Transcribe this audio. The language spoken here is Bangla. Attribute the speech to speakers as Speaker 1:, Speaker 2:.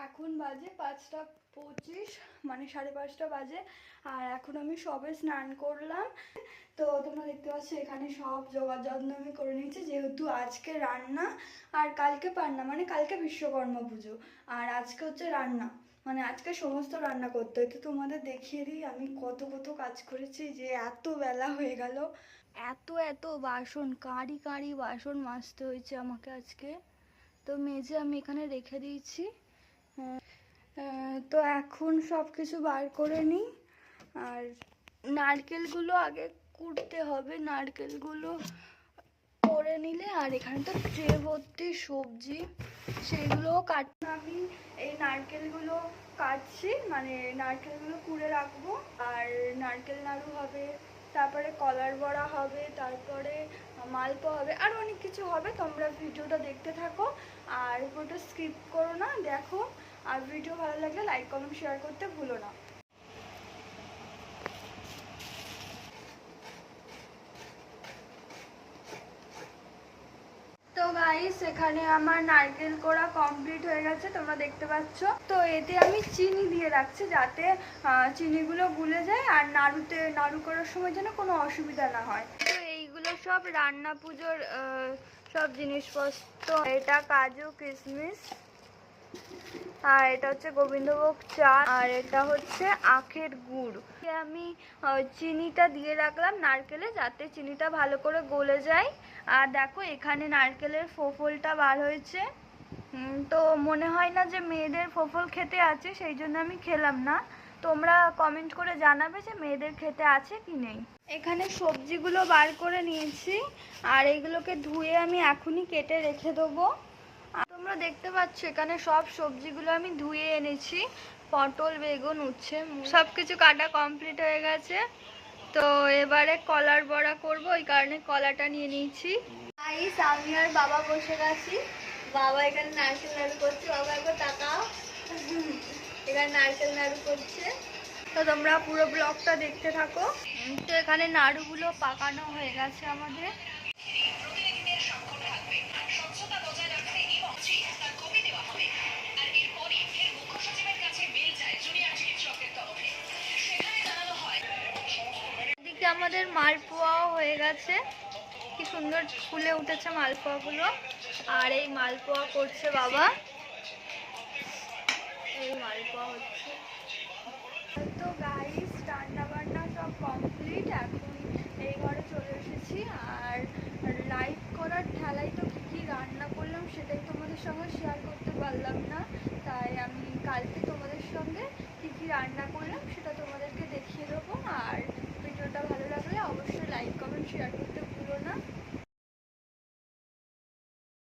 Speaker 1: এখন বাজে 5:25, মানে 5:30 বাজে। আর এখন আমি সবে স্নান করলাম। তো তোমরা দেখতে পাচ্ছ এখানে সব জোগাড় যত্ন আমি করে নিয়েছি, যেহেতু আজকে রান্না আর কালকে পান্না, মানে কালকে বিশ্বকর্মা পুজো আর আজকে হচ্ছে রান্না, মানে আজকে সমস্ত রান্না করতে হয়। তো তোমাদের দেখিয়ে দিই আমি কত কত কাজ করেছি, যে এত বেলা হয়ে গেল। এত এত বাসন, কাঁড়ি কাঁড়ি বাসন মাজতে হয়েছে আমাকে আজকে। তো মেজে আমি এখানে রেখে দিয়েছি। তো এখন সব কিছু বার করে নিই। আর নারকেলগুলো আগে কুটতে হবে, নারকেলগুলো করে নিলে। আর এখানে তো ট্রে ভর্তি সবজি, সেইগুলোও কাটতে। আমি এই নারকেলগুলো কাটছি, মানে নারকেলগুলো কুড়ে রাখবো। আর নারকেল নাড়ু হবে, তারপরে কলার বড়া হবে, তারপরে মালপোয়া হবে, আর অনেক কিছু হবে। তোমরা ভিডিওটা দেখতে থাকো আর পুরোটা স্কিপ করো না, দেখো। আর ভিডিও ভালো লাগলে লাইক কমেন্ট শেয়ার করতে ভুলো না। তো গাইস, এখানে আমার নারকেল কোড়া কমপ্লিট হয়ে গেছে, তোমরা দেখতে পাচ্ছ। তো এতে আমি চিনি দিয়ে রাখছি, যাতে চিনিগুলো গুলে যায় আর নাড়ু করার সময় যেন কোনো অসুবিধা না হয়। তো এইগুলো সব রান্না পুজোর সব জিনিসপত্র। এটা কাজু কিশমিশ, আর এটা হচ্ছে গোবিন্দভোগ চাল, আর এটা হচ্ছে আখের গুড়। আমি চিনিটা দিয়ে রাখলাম নারকেলে, যাতে চিনিটা ভালো করে গলে যায়। আর দেখো এখানে নারকেলের ফোফলটা বার হয়েছে। তো মনে হয় না যে মেয়েদের ফোফল খেতে আছে, সেই জন্য আমি খেলাম না। তোমরা কমেন্ট করে জানাবে যে মেয়েদের খেতে আছে কি নেই। এখানে সবজিগুলো বার করে নিয়েছি, আর এইগুলোকে ধুয়ে আমি এখনই কেটে রেখে দেবো। তোমরা দেখতে পাচ্ছ এখানে সব সবজিগুলো আমি ধুয়ে এনেছি। পটল, বেগুন, উচ্ছে, সব কিছু কাটা কমপ্লিট হয়ে গেছে। তো এবারে কলার বড়া করব, ওই কারণে কলাটা নিয়ে নিয়েছি। আমি আর বাবা বসে গেছি। বাবা এখানে নারকেল নাড়ু করছে। বাবা একবার তাকাও, এখানে নারকেল নাড়ু করছে। তো তোমরা পুরো ব্লগটা দেখতে থাকো। তো এখানে নাড়ুগুলো পাকানো হয়ে গেছে আমাদের। এদিকে আমাদের মালপোয়াও হয়ে গেছে, কি সুন্দর ফুলে উঠেছে মালপোয়াগুলো। আর এই মালপোয়া করছে বাবা, এই মালপোয়া হচ্ছে। তো গাইস, রান্না বান্না সব কমপ্লিট, এখন এই ঘরে চলে এসেছি। আর লাইভ করার ঠেলায় তো কী রান্না করলাম সেটাই তোমাদের সঙ্গে শেয়ার করতে পারলাম না। তাই আমি কালকে তোমাদের সঙ্গে কী রান্না করলাম সেটা তোমাদেরকে দেখিয়ে দেবো।